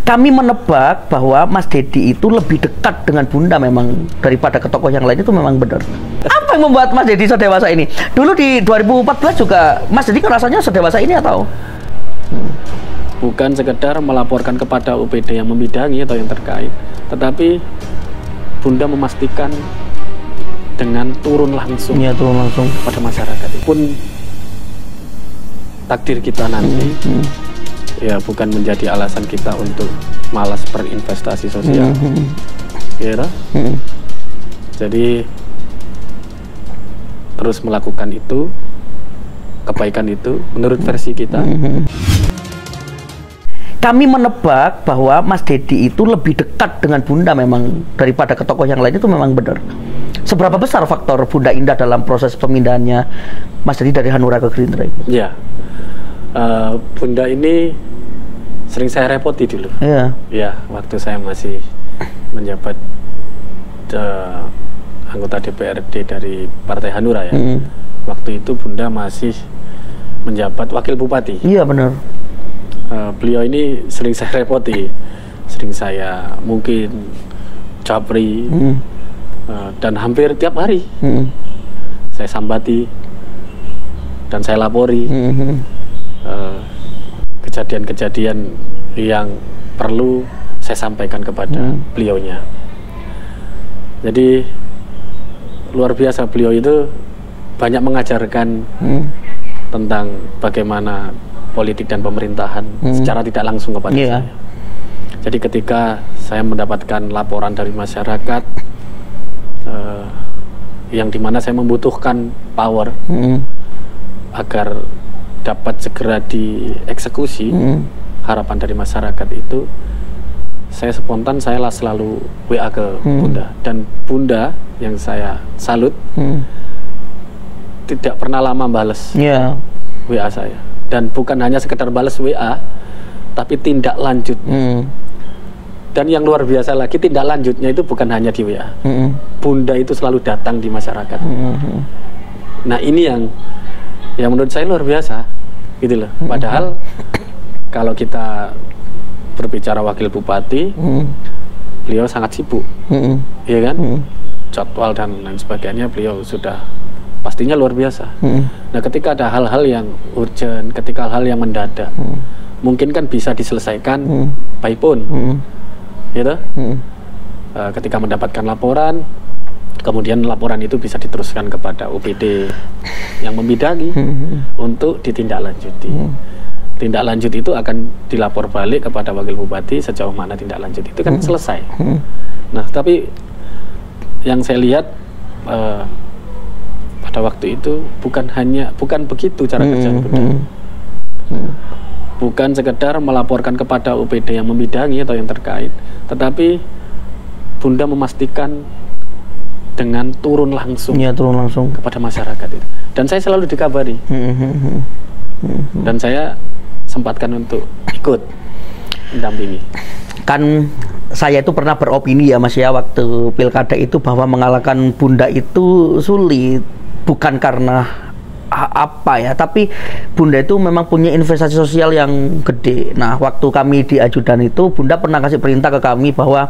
Kami menebak bahwa Mas Dedi itu lebih dekat dengan Bunda memang daripada ke tokoh yang lain, itu memang benar. Apa yang membuat Mas Dedi sedewasa ini? Dulu di 2014 juga Mas Dedi kan rasanya sedewasa ini atau? Bukan sekedar melaporkan kepada UPD yang membidangi atau yang terkait, tetapi Bunda memastikan dengan turun langsung, ya, turun langsung pada masyarakat. Pun takdir kita nanti, ya bukan menjadi alasan kita untuk malas berinvestasi sosial, ya, jadi terus melakukan itu, kebaikan itu menurut versi kita. Kami menebak bahwa Mas Dedi itu lebih dekat dengan Bunda memang daripada ke tokoh yang lain, itu memang benar. Seberapa besar faktor Bunda Indah dalam proses pemindahannya Mas Dedi dari Hanura ke Gerindra itu? Ya, Bunda ini sering saya repoti dulu. Iya. Ya, waktu saya masih menjabat anggota DPRD dari Partai Hanura ya. Waktu itu Bunda masih menjabat wakil bupati. Iya, benar. Beliau ini sering saya repoti, sering saya mungkin capri, dan hampir tiap hari saya sambati dan saya lapori kejadian-kejadian yang perlu saya sampaikan kepada beliaunya. Jadi luar biasa, beliau itu banyak mengajarkan tentang bagaimana politik dan pemerintahan secara tidak langsung kepada saya. Jadi ketika saya mendapatkan laporan dari masyarakat yang dimana saya membutuhkan power agar dapat segera dieksekusi, harapan dari masyarakat itu, saya spontan, saya selalu WA ke Bunda. Dan Bunda yang saya salut, tidak pernah lama bales WA saya. Dan bukan hanya sekedar bales WA, tapi tindak lanjut. Dan yang luar biasa lagi, tindak lanjutnya itu bukan hanya di WA. Bunda itu selalu datang di masyarakat. Nah, ini yang menurut saya luar biasa, gitu loh. Padahal kalau kita berbicara wakil bupati, beliau sangat sibuk, iya kan? Jadwal dan lain sebagainya beliau sudah pastinya luar biasa. Nah, ketika ada hal-hal yang urgent, ketika hal-hal yang mendadak, mungkin kan bisa diselesaikan by phone, gitu. Ketika mendapatkan laporan, kemudian laporan itu bisa diteruskan kepada UPD yang membidangi untuk ditindaklanjuti. Tindak lanjut itu akan dilapor balik kepada wakil bupati sejauh mana tindak lanjut itu kan selesai. Nah, tapi yang saya lihat pada waktu itu bukan begitu cara kerja Bunda. Bukan sekedar melaporkan kepada UPD yang membidangi atau yang terkait, tetapi Bunda memastikan dengan turun langsung, turun langsung kepada masyarakat itu. Dan saya selalu dikabari, dan saya sempatkan untuk ikut mendampingi. Kan saya itu pernah beropini ya Mas ya, waktu pilkada itu, bahwa mengalahkan Bunda itu sulit, bukan karena apa ya, tapi Bunda itu memang punya investasi sosial yang gede. Nah, waktu kami di ajudan itu, Bunda pernah kasih perintah ke kami bahwa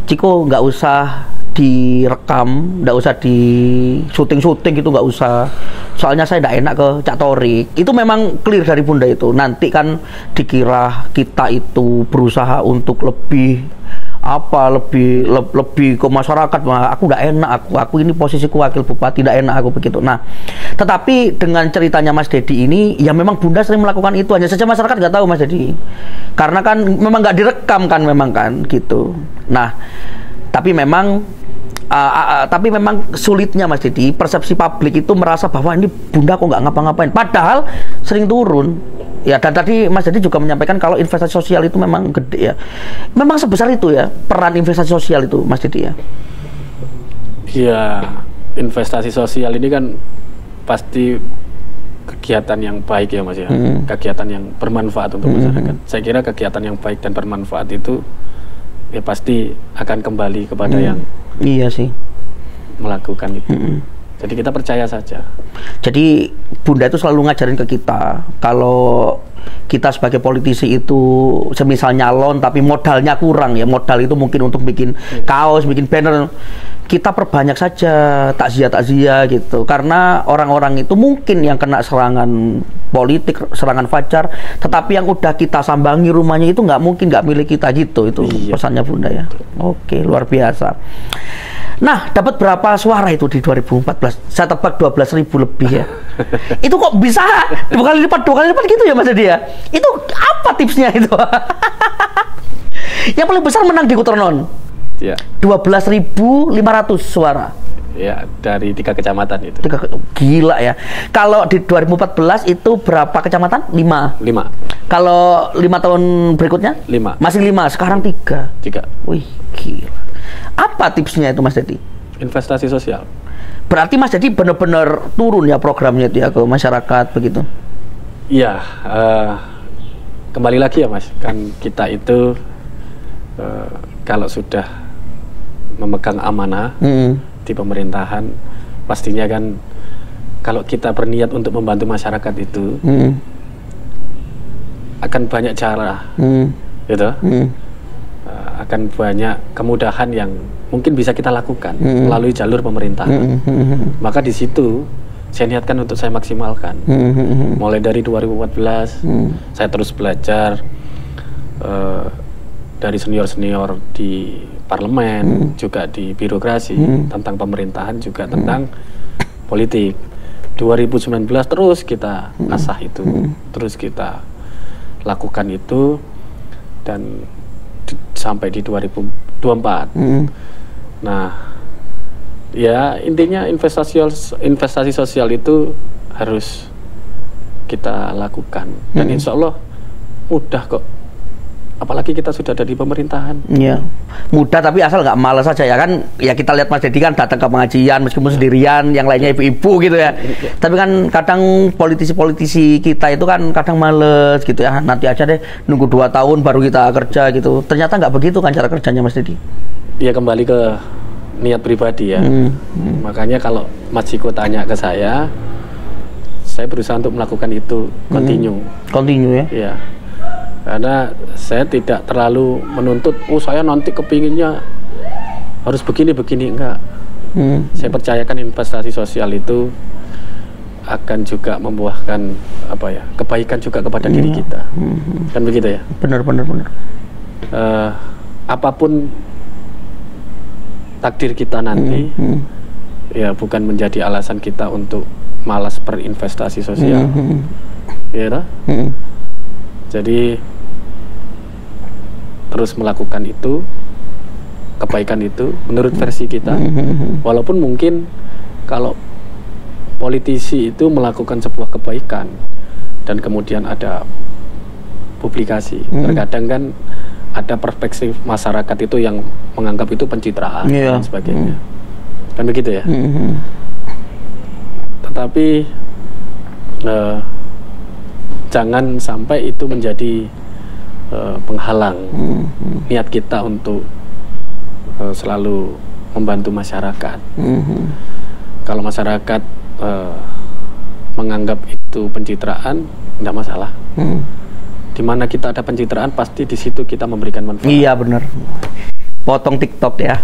Ciko nggak usah direkam, nggak usah di syuting gitu, nggak usah, soalnya saya nggak enak ke Cak Torik. Itu memang clear dari Bunda itu. Nanti kan dikira kita itu berusaha untuk lebih ke masyarakat. Aku nggak enak, aku ini posisiku wakil bupati, nggak enak aku begitu. Nah, tetapi dengan ceritanya Mas Dedi ini, ya memang Bunda sering melakukan itu, hanya saja masyarakat nggak tahu Mas Dedi, karena kan memang nggak direkam kan, memang kan gitu. Nah, tapi memang sulitnya Mas Dedi, persepsi publik itu merasa bahwa ini Bunda kok nggak ngapa-ngapain, padahal sering turun. Ya, dan tadi Mas Dedi juga menyampaikan kalau investasi sosial itu memang gede ya. Memang sebesar itu ya peran investasi sosial itu Mas Dedi ya? Iya, investasi sosial ini kan pasti kegiatan yang baik ya Mas ya, kegiatan yang bermanfaat untuk masyarakat. Saya kira kegiatan yang baik dan bermanfaat itu ya pasti akan kembali kepada yang iya sih melakukan itu. Jadi kita percaya saja. Jadi Bunda itu selalu ngajarin ke kita kalau kita sebagai politisi itu semisal nyalon tapi modalnya kurang ya, modal itu mungkin untuk bikin kaos, bikin banner, kita perbanyak saja takziah gitu, karena orang-orang itu mungkin yang kena serangan politik, serangan fajar, tetapi yang udah kita sambangi rumahnya itu nggak mungkin nggak milik kita gitu. Itu pesannya Bunda ya. Oke, luar biasa. Nah, dapat berapa suara itu di 2014? Saya tebak 12.000 lebih ya. Itu kok bisa dua kali lipat gitu ya Mas Dedi ya? Itu apa tipsnya itu? Yang paling besar menang di Kuternon. Ya. 12.500 suara. Ya, dari 3 kecamatan itu. Gila ya. Kalau di 2014 itu berapa kecamatan? 5. Kalau 5 tahun berikutnya? 5. Masih 5, sekarang 3. Wih, gila. Apa tipsnya itu Mas Dedi? Investasi sosial. Berarti Mas Dedi benar-benar turun ya programnya itu ya ke masyarakat begitu? Iya, kembali lagi ya Mas, kan kita itu kalau sudah memegang amanah di pemerintahan, pastinya kan kalau kita berniat untuk membantu masyarakat itu akan banyak cara, gitu. Akan banyak kemudahan yang mungkin bisa kita lakukan melalui jalur pemerintahan. Maka di situ saya niatkan untuk saya maksimalkan. Mulai dari 2014 saya terus belajar dari senior-senior di parlemen, juga di birokrasi, tentang pemerintahan, juga tentang politik. 2019 terus kita asah itu, terus kita lakukan itu, dan sampai di 2024. Nah, ya intinya investasi sosial itu harus kita lakukan, dan insya Allah mudah kok. Apalagi kita sudah ada di pemerintahan. Iya, mudah, tapi asal nggak malas saja ya kan. Ya kita lihat Mas Dedi kan datang ke pengajian meskipun sendirian, yang lainnya ibu-ibu gitu ya. Tapi kan kadang politisi-politisi kita itu kan kadang males gitu ya. Nanti aja deh, nunggu 2 tahun baru kita kerja gitu. Ternyata nggak begitu kan cara kerjanya Mas Dedi. Ya kembali ke niat pribadi ya. Makanya kalau Mas Ciko tanya ke saya berusaha untuk melakukan itu continue ya. Iya. Karena saya tidak terlalu menuntut, saya nanti kepinginnya harus begini-begini, enggak. Saya percayakan investasi sosial itu akan juga membuahkan kebaikan juga kepada diri kita. Kan begitu ya? Benar. Apapun takdir kita nanti, ya bukan menjadi alasan kita untuk malas berinvestasi sosial. Ya, jadi terus melakukan itu, kebaikan itu menurut versi kita. Walaupun mungkin kalau politisi itu melakukan sebuah kebaikan dan kemudian ada publikasi, terkadang kan ada perspektif masyarakat itu yang menganggap itu pencitraan dan sebagainya. Kan begitu ya? Tetapi jangan sampai itu menjadi penghalang niat kita untuk selalu membantu masyarakat. Kalau masyarakat menganggap itu pencitraan, tidak masalah. Di mana kita ada pencitraan, pasti di situ kita memberikan manfaat. Iya benar. Potong TikTok ya.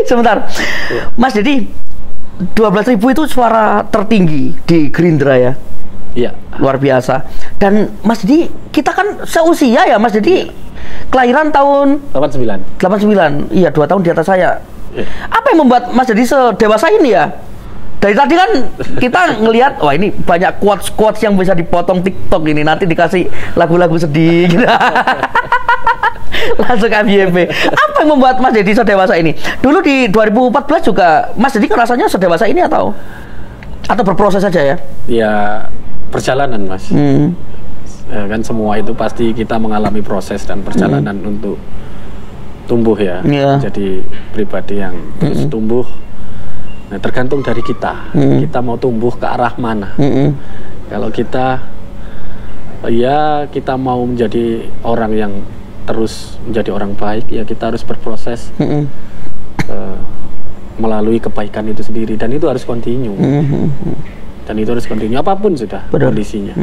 Sebentar, Mas Dedi. 12.000 itu suara tertinggi di Gerindra ya. Iya. Luar biasa. Dan Mas Dedi, kita kan seusia ya Mas Dedi. Kelahiran tahun 89. Iya, 2 tahun di atas saya. Iya. Apa yang membuat Mas Dedi sedewasa ini ya? Dari tadi kan kita ngelihat, wah ini banyak quotes yang bisa dipotong TikTok ini, nanti dikasih lagu-lagu sedih gitu. Langsung FYP. Apa yang membuat Mas Dedi sedewasa ini? Dulu di 2014 juga Mas Dedi rasanya sedewasa ini atau berproses saja ya? Ya perjalanan Mas. Ya, kan semua itu pasti kita mengalami proses dan perjalanan untuk tumbuh ya. Jadi pribadi yang terus tumbuh. Nah, tergantung dari kita. Kita mau tumbuh ke arah mana. Kalau kita mau menjadi orang yang terus menjadi orang baik, ya kita harus berproses melalui kebaikan itu sendiri, dan itu harus continue. Dan itu harus continue apapun sudah kondisinya.